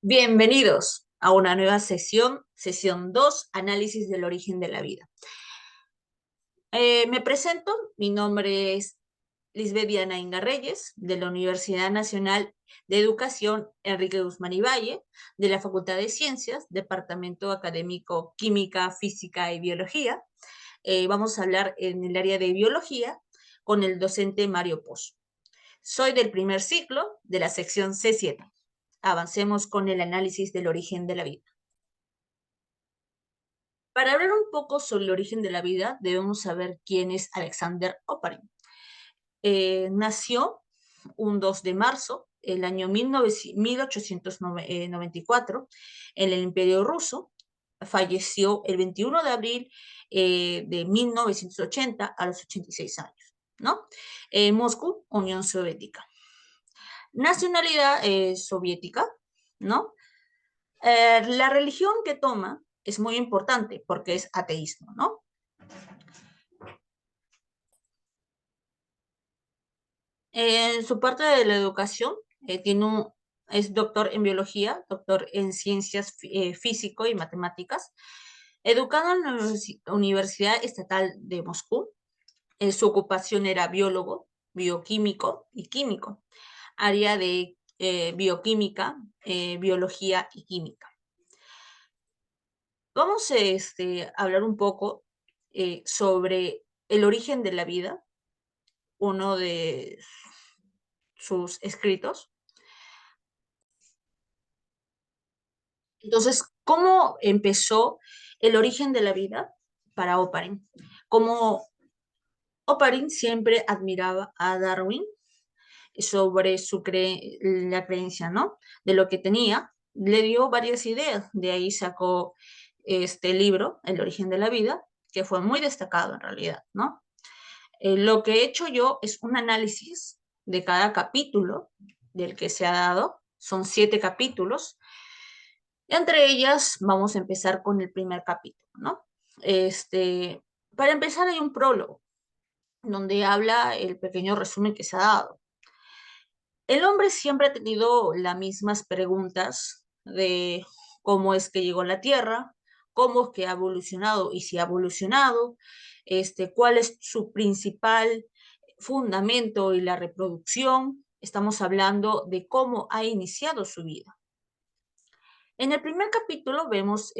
Bienvenidos a una nueva sesión 2, análisis del origen de la vida. Me presento, mi nombre es Lisbeth Diana Inga Reyes, de la Universidad Nacional de Educación Enrique Guzmán y Valle, de la Facultad de Ciencias, Departamento Académico Química, Física y Biología. Vamos a hablar en el área de biología con el docente Mario Pozo. Soy del primer ciclo de la sección C7. Avancemos con el análisis del origen de la vida. Para hablar un poco sobre el origen de la vida, debemos saber quién es Alexander Oparin. Nació un 2 de marzo el año 1894 en el Imperio Ruso. Falleció el 21 de abril de 1980 a los 86 años, ¿no? Moscú, Unión Soviética. Nacionalidad soviética, ¿no? La religión que toma es muy importante porque es ateísmo, ¿no? En su parte de la educación, es doctor en biología, doctor en ciencias físico y matemáticas, educado en la Universidad Estatal de Moscú. Su ocupación era biólogo, bioquímico y químico, área de bioquímica, biología y química. Vamos a hablar un poco sobre el origen de la vida, uno de sus escritos. Entonces, ¿cómo empezó el origen de la vida para Oparin? Como Oparin siempre admiraba a Darwin sobre la creencia, ¿no? De lo que tenía, le dio varias ideas. De ahí sacó este libro, El origen de la vida, que fue muy destacado en realidad, ¿no? Lo que he hecho yo es un análisis de cada capítulo del que se ha dado. Son 7 capítulos. Entre ellas, vamos a empezar con el primer capítulo, ¿no? Para empezar, hay un prólogo donde habla el pequeño resumen que se ha dado. El hombre siempre ha tenido las mismas preguntas de cómo es que llegó a la Tierra, cómo es que ha evolucionado y si ha evolucionado, cuál es su principal fundamento y la reproducción. Estamos hablando de cómo ha iniciado su vida. En el primer capítulo vemos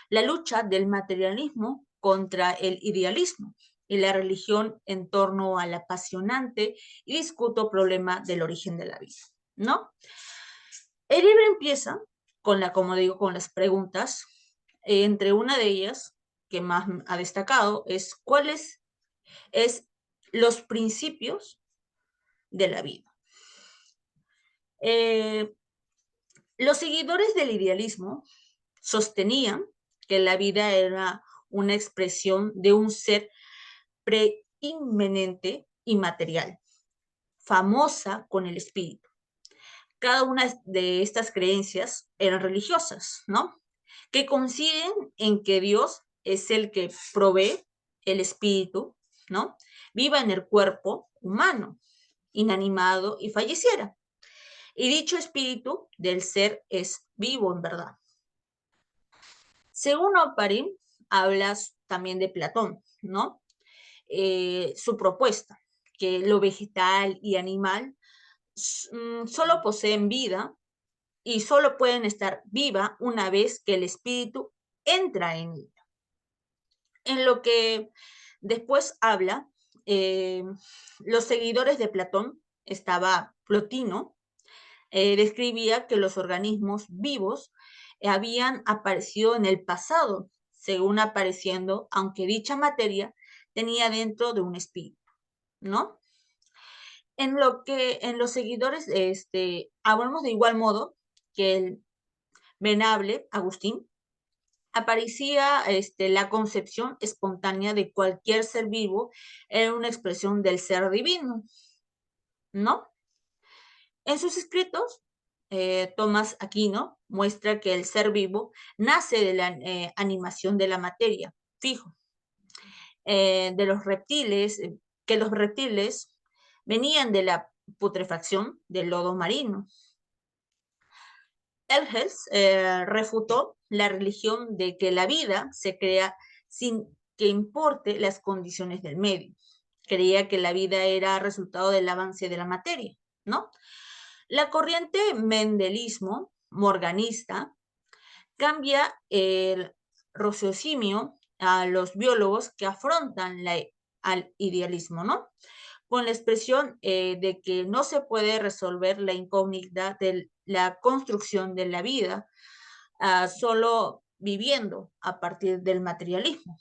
la lucha del materialismo contra el idealismo y la religión en torno al apasionante y discuto problema del origen de la vida, ¿no? El libro empieza como digo, con las preguntas. Entre una de ellas, que más ha destacado, es cuáles es los principios de la vida. Los seguidores del idealismo sostenían que la vida era una expresión de un ser preinminente y material, famosa con el espíritu. Cada una de estas creencias eran religiosas, ¿no? Que coinciden en que Dios es el que provee el espíritu, ¿no? Viva en el cuerpo humano, inanimado y falleciera. Y dicho espíritu del ser es vivo en verdad. Según Oparin, hablas también de Platón, ¿no? Su propuesta, que lo vegetal y animal solo poseen vida y solo pueden estar viva una vez que el espíritu entra en ella. En lo que después habla, los seguidores de Platón, estaba Plotino, describía que los organismos vivos habían aparecido en el pasado, según apareciendo, aunque dicha materia tenía dentro de un espíritu, ¿no? En los seguidores, hablamos de igual modo que el venable Agustín, aparecía la concepción espontánea de cualquier ser vivo en una expresión del ser divino, ¿no? En sus escritos, Tomás Aquino muestra que el ser vivo nace de la animación de la materia, fijo, de los reptiles, que los reptiles venían de la putrefacción del lodo marino. Engels refutó la religión de que la vida se crea sin que importe las condiciones del medio. Creía que la vida era resultado del avance de la materia, ¿no? La corriente mendelismo morganista cambia el raciocinio a los biólogos que afrontan al idealismo, ¿no? Con la expresión de que no se puede resolver la incógnita de la construcción de la vida solo viviendo a partir del materialismo.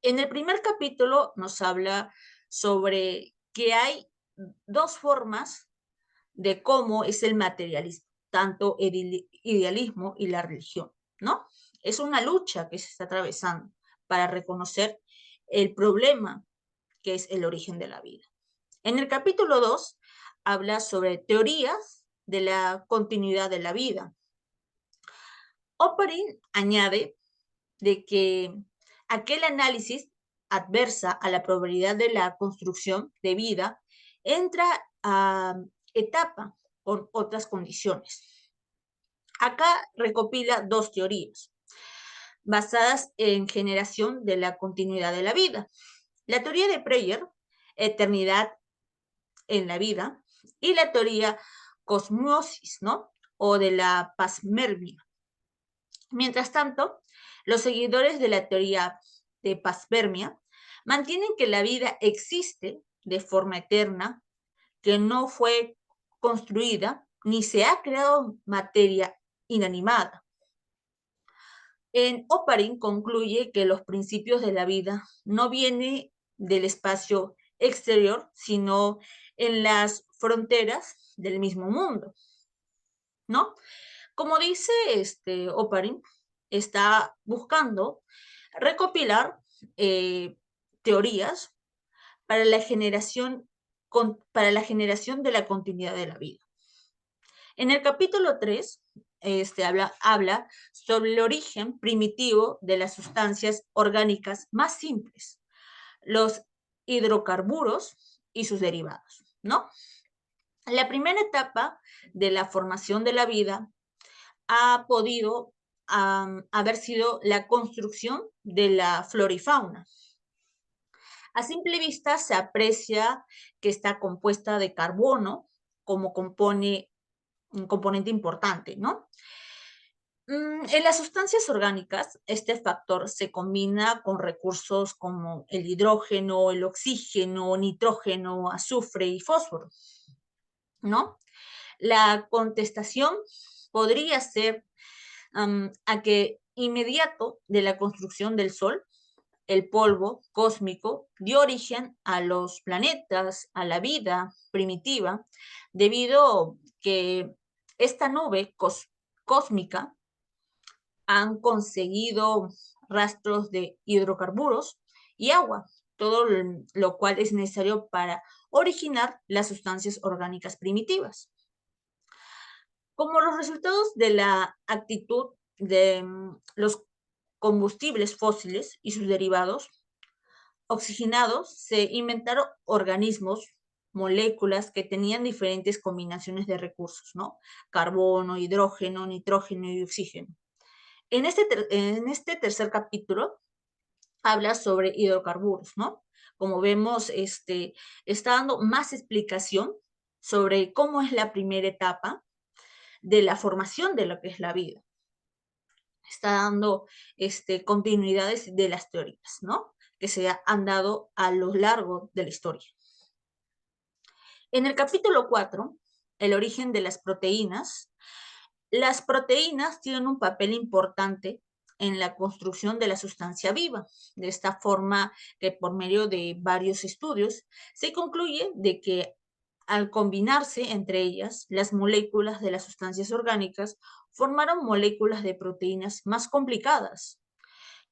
En el primer capítulo nos habla sobre que hay dos formas de cómo es el materialismo, tanto el idealismo y la religión, ¿no? Es una lucha que se está atravesando para reconocer el problema que es el origen de la vida. En el capítulo 2 habla sobre teorías de la continuidad de la vida. Oparin añade de que aquel análisis adversa a la probabilidad de la construcción de vida entra a etapa con otras condiciones. Acá recopila dos teorías basadas en generación de la continuidad de la vida. La teoría de Preyer, eternidad en la vida, y la teoría cosmosis, ¿no? O de la pasmermia. Mientras tanto, los seguidores de la teoría de pasmermia mantienen que la vida existe de forma eterna, que no fue construida ni se ha creado materia inanimada. En Oparin concluye que los principios de la vida no vienen del espacio exterior, sino en las fronteras del mismo mundo, ¿no? Como dice Oparin, está buscando recopilar teorías para la generación de la continuidad de la vida. En el capítulo 3 habla sobre el origen primitivo de las sustancias orgánicas más simples, los hidrocarburos y sus derivados, ¿no? La primera etapa de la formación de la vida ha podido haber sido la construcción de la flora y fauna. A simple vista se aprecia que está compuesta de carbono como un componente importante, ¿no? En las sustancias orgánicas, este factor se combina con recursos como el hidrógeno, el oxígeno, nitrógeno, azufre y fósforo, ¿no? La contestación podría ser a que inmediato de la construcción del Sol, el polvo cósmico dio origen a los planetas, a la vida primitiva, debido que esta nube cósmica han conseguido rastros de hidrocarburos y agua, todo lo cual es necesario para originar las sustancias orgánicas primitivas. Como los resultados de la actitud de los combustibles fósiles y sus derivados oxigenados, se inventaron organismos, moléculas que tenían diferentes combinaciones de recursos, ¿no? Carbono, hidrógeno, nitrógeno y oxígeno. En este tercer capítulo habla sobre hidrocarburos, ¿no? Como vemos, está dando más explicación sobre cómo es la primera etapa de la formación de lo que es la vida. Está dando continuidades de las teorías, ¿no? Que se han dado a lo largo de la historia. En el capítulo 4, el origen de las proteínas tienen un papel importante en la construcción de la sustancia viva. De esta forma, que por medio de varios estudios, se concluye de que al combinarse entre ellas, las moléculas de las sustancias orgánicas formaron moléculas de proteínas más complicadas,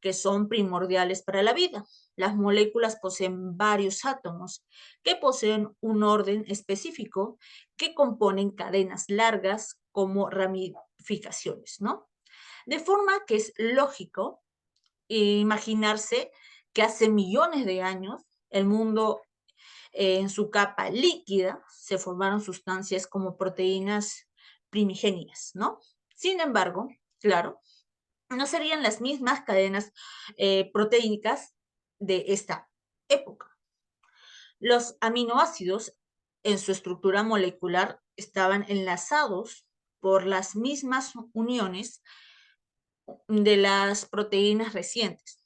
que son primordiales para la vida. Las moléculas poseen varios átomos que poseen un orden específico que componen cadenas largas como ramificaciones, ¿no? De forma que es lógico imaginarse que hace millones de años el mundo en su capa líquida se formaron sustancias como proteínas primigenias, ¿no? Sin embargo, claro, no serían las mismas cadenas proteínicas de esta época. Los aminoácidos en su estructura molecular estaban enlazados por las mismas uniones de las proteínas recientes.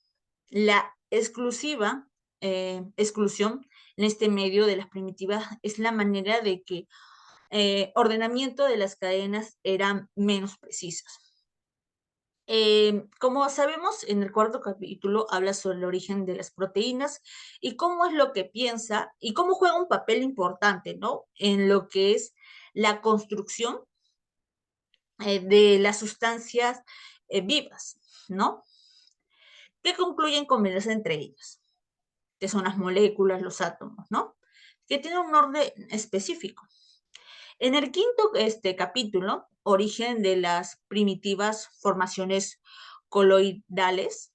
La exclusión en este medio de las primitivas es la manera de que ordenamiento de las cadenas eran menos precisas. Como sabemos, en el cuarto capítulo habla sobre el origen de las proteínas y cómo es lo que piensa y cómo juega un papel importante, ¿no? En lo que es la construcción de las sustancias vivas, ¿no? Que concluyen combinarse entre ellas, que son las moléculas, los átomos, ¿no? Que tienen un orden específico. En el quinto capítulo, origen de las primitivas formaciones coloidales,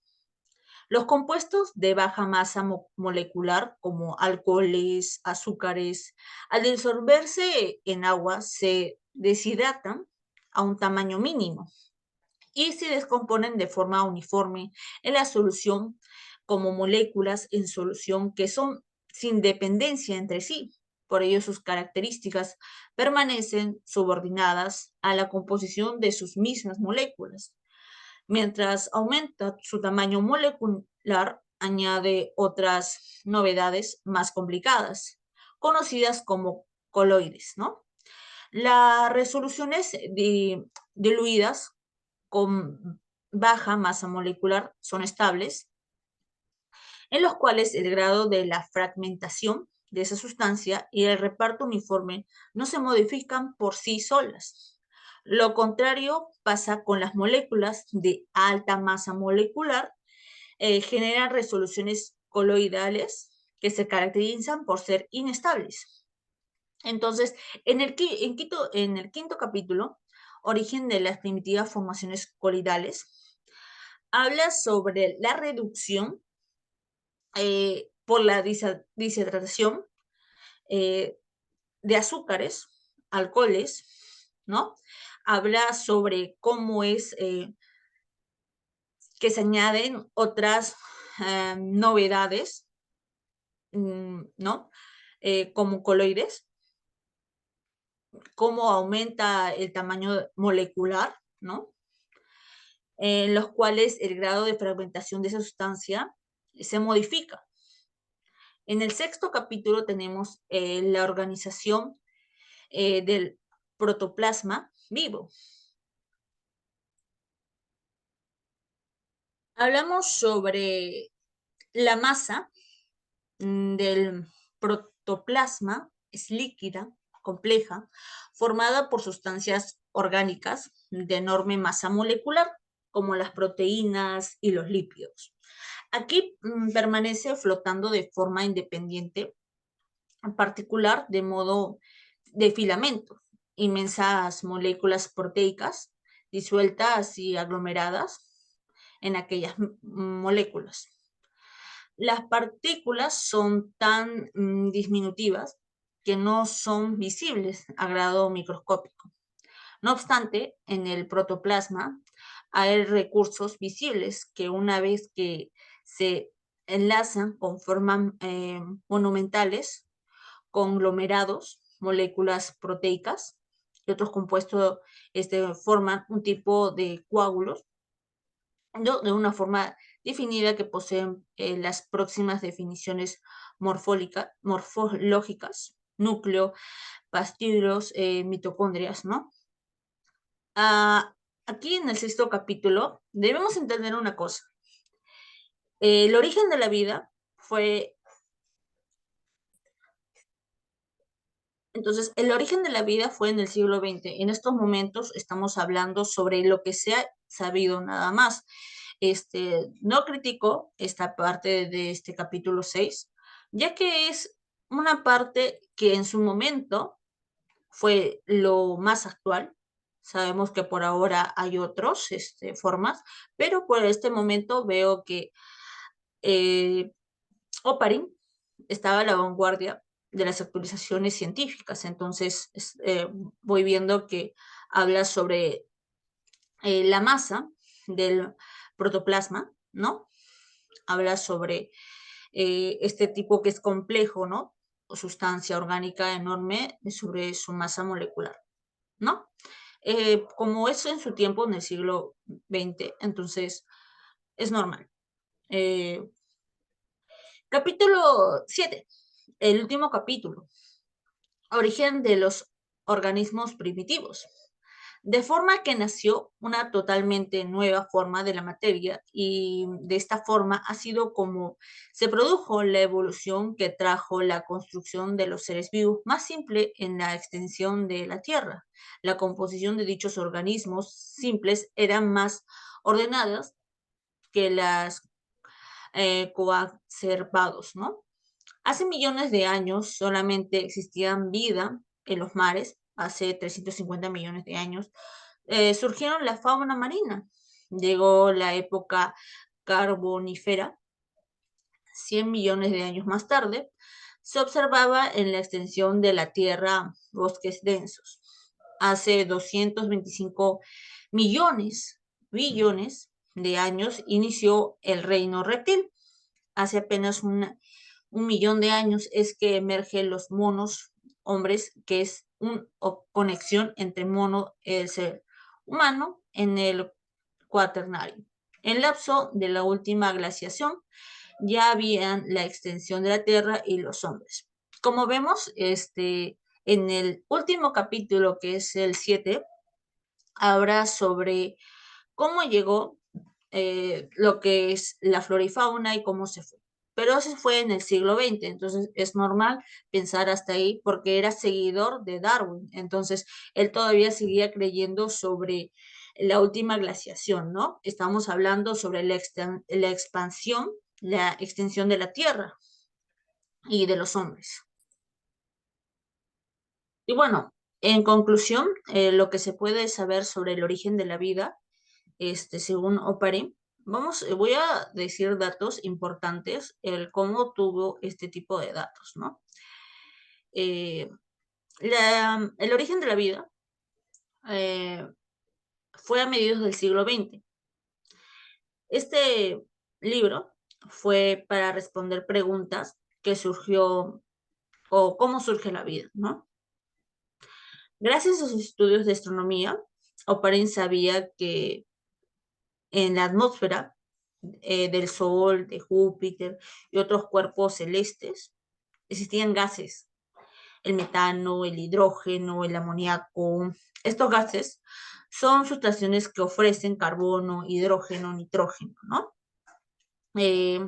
los compuestos de baja masa molecular, como alcoholes, azúcares, al disolverse en agua, se deshidratan a un tamaño mínimo y se descomponen de forma uniforme en la solución como moléculas en solución que son sin dependencia entre sí. Por ello, sus características permanecen subordinadas a la composición de sus mismas moléculas. Mientras aumenta su tamaño molecular, añade otras novedades más complicadas, conocidas como coloides, ¿no? Las resoluciones diluidas con baja masa molecular son estables, en los cuales el grado de la fragmentación de esa sustancia y el reparto uniforme no se modifican por sí solas. Lo contrario pasa con las moléculas de alta masa molecular, generan resoluciones coloidales que se caracterizan por ser inestables. Entonces, en el quinto capítulo, origen de las primitivas formaciones coloidales, habla sobre la reducción por la deshidratación de azúcares, alcoholes, ¿no? Habla sobre cómo es que se añaden otras novedades, ¿no? Como coloides, cómo aumenta el tamaño molecular, ¿no? En los cuales el grado de fragmentación de esa sustancia se modifica. En el sexto capítulo tenemos la organización del protoplasma vivo. Hablamos sobre la masa del protoplasma, es líquida, compleja, formada por sustancias orgánicas de enorme masa molecular, como las proteínas y los lípidos. Aquí permanece flotando de forma independiente, en particular de modo de filamento, inmensas moléculas proteicas disueltas y aglomeradas en aquellas moléculas. Las partículas son tan disminutivas que no son visibles a grado microscópico. No obstante, en el protoplasma hay recursos visibles que una vez que se enlazan conforman monumentales conglomerados, moléculas proteicas y otros compuestos forman un tipo de coágulos de una forma definida que poseen las próximas definiciones morfológicas, núcleo, bastidos, mitocondrias, ¿no? Aquí en el sexto capítulo debemos entender una cosa. El origen de la vida fue... Entonces, el origen de la vida fue en el siglo XX. En estos momentos estamos hablando sobre lo que se ha sabido nada más. No critico esta parte de este capítulo 6, ya que es una parte que en su momento fue lo más actual. Sabemos que por ahora hay otras formas, pero por este momento veo que Oparin estaba a la vanguardia de las actualizaciones científicas. Entonces, voy viendo que habla sobre la masa del protoplasma, ¿no? Habla sobre este tipo que es complejo, ¿no? O sustancia orgánica enorme sobre su masa molecular, ¿no? Como eso en su tiempo, en el siglo XX, entonces es normal. Capítulo 7, el último capítulo, origen de los organismos primitivos. De forma que nació una totalmente nueva forma de la materia y de esta forma ha sido como se produjo la evolución que trajo la construcción de los seres vivos más simple en la extensión de la Tierra. La composición de dichos organismos simples eran más ordenadas que las coacervados, ¿no? Hace millones de años solamente existían vida en los mares, hace 350 millones de años, surgieron la fauna marina. Llegó la época carbonífera, 100 millones de años más tarde, se observaba en la extensión de la Tierra bosques densos. Hace 225 millones, billones de años inició el reino reptil. Hace apenas un millón de años es que emergen los monos hombres, que es una conexión entre mono y el ser humano en el cuaternario. En lapso de la última glaciación ya habían la extensión de la Tierra y los hombres. Como vemos, en el último capítulo, que es el 7, habla sobre cómo llegó lo que es la flora y fauna y cómo se fue. Pero eso fue en el siglo XX, entonces es normal pensar hasta ahí porque era seguidor de Darwin, entonces él todavía seguía creyendo sobre la última glaciación, ¿no? Estamos hablando sobre la expansión, la extensión de la Tierra y de los hombres. Y bueno, en conclusión, lo que se puede saber sobre el origen de la vida según Opare, voy a decir datos importantes, el cómo tuvo este tipo de datos, ¿no? Eh, el origen de la vida eh, fue a mediados del siglo XX. Este libro fue para responder preguntas que surgió o cómo surge la vida, ¿no? Gracias a sus estudios de astronomía, Oparin sabía que en la atmósfera del Sol, de Júpiter y otros cuerpos celestes, existían gases, el metano, el hidrógeno, el amoníaco. Estos gases son sustancias que ofrecen carbono, hidrógeno, nitrógeno, ¿no? Eh,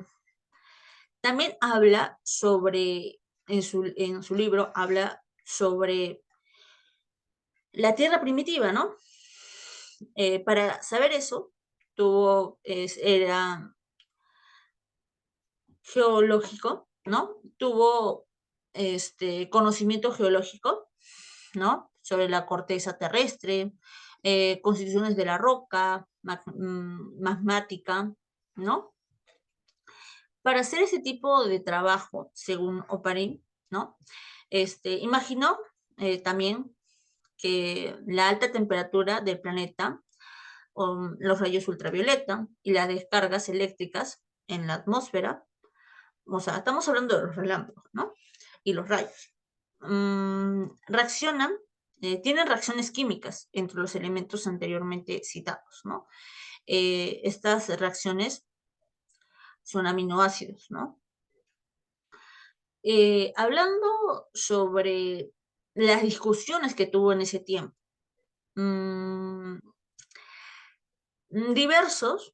También habla sobre, en su libro, habla sobre la Tierra primitiva, ¿no? Para saber eso, era geológico, ¿no? Tuvo conocimiento geológico, ¿no? Sobre la corteza terrestre, constituciones de la roca, magmática, ¿no? Para hacer ese tipo de trabajo, según Oparin, ¿no? Imaginó también que la alta temperatura del planeta, los rayos ultravioleta y las descargas eléctricas en la atmósfera, o sea, estamos hablando de los relámpagos, ¿no? Y los rayos. Reaccionan, tienen reacciones químicas entre los elementos anteriormente citados, ¿no? Estas reacciones son aminoácidos, ¿no? Hablando sobre las discusiones que tuvo en ese tiempo, diversos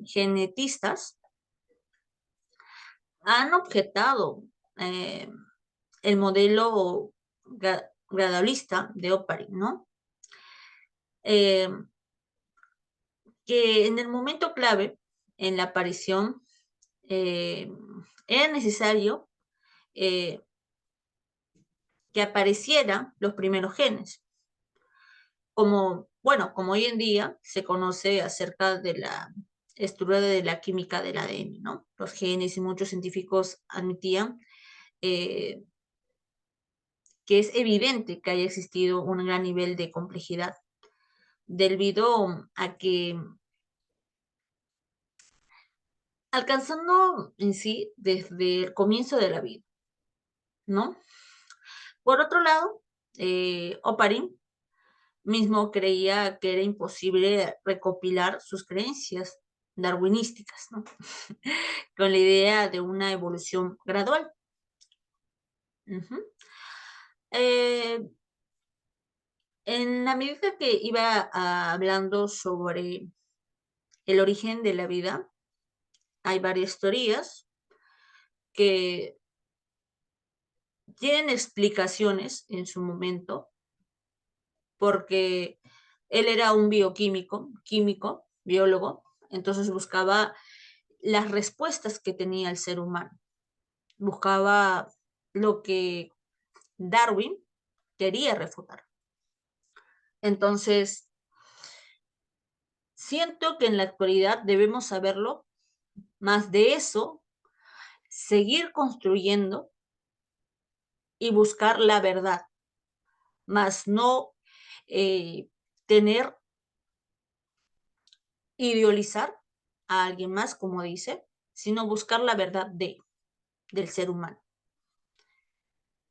genetistas han objetado el modelo gradualista de Oparin, ¿no? Eh, que en el momento clave, en la aparición, era necesario eh, que aparecieran los primeros genes. Como hoy en día se conoce acerca de la estructura de la química del ADN, ¿no? Los genes y muchos científicos admitían eh, que es evidente que haya existido un gran nivel de complejidad debido a que alcanzando en sí desde el comienzo de la vida, ¿no? Por otro lado, Oparin mismo creía que era imposible recopilar sus creencias darwinísticas, ¿no? Con la idea de una evolución gradual. Ujú. Eh, en la medida que iba hablando sobre el origen de la vida, hay varias teorías que tienen explicaciones en su momento, porque él era un químico, biólogo, entonces buscaba las respuestas que tenía el ser humano, buscaba lo que Darwin quería refutar. Entonces, siento que en la actualidad debemos saberlo, más de eso, seguir construyendo y buscar la verdad, más no tener, idealizar a alguien más, como dice, sino buscar la verdad del ser humano.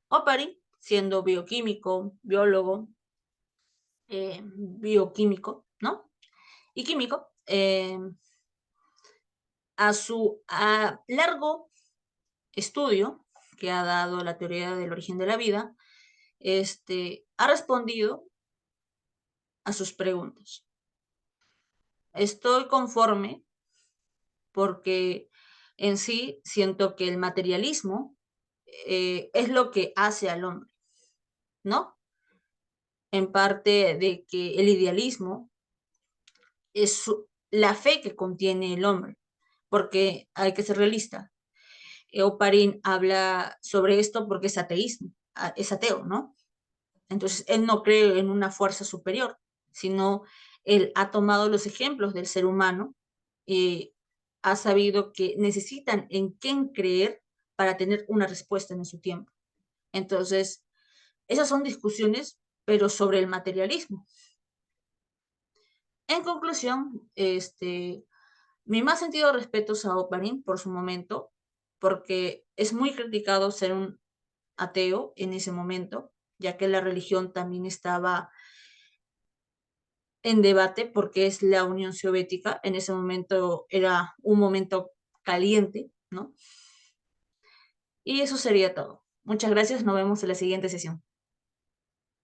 Oparin, siendo bioquímico, biólogo, bioquímico, ¿no? Y químico, a largo estudio que ha dado la teoría del origen de la vida, ha respondido a sus preguntas. Estoy conforme porque en sí siento que el materialismo es lo que hace al hombre, ¿no? En parte de que el idealismo es la fe que contiene el hombre, porque hay que ser realista. Oparin habla sobre esto porque es ateísmo, es ateo, ¿no? Entonces, él no cree en una fuerza superior, sino él ha tomado los ejemplos del ser humano y ha sabido que necesitan en quién creer para tener una respuesta en su tiempo. Entonces, esas son discusiones, pero sobre el materialismo. En conclusión, mi más sentido respeto es a Oparin por su momento, porque es muy criticado ser un ateo en ese momento, ya que la religión también estaba en debate porque es la Unión Soviética. En ese momento era un momento caliente, ¿no? Y eso sería todo. Muchas gracias, nos vemos en la siguiente sesión.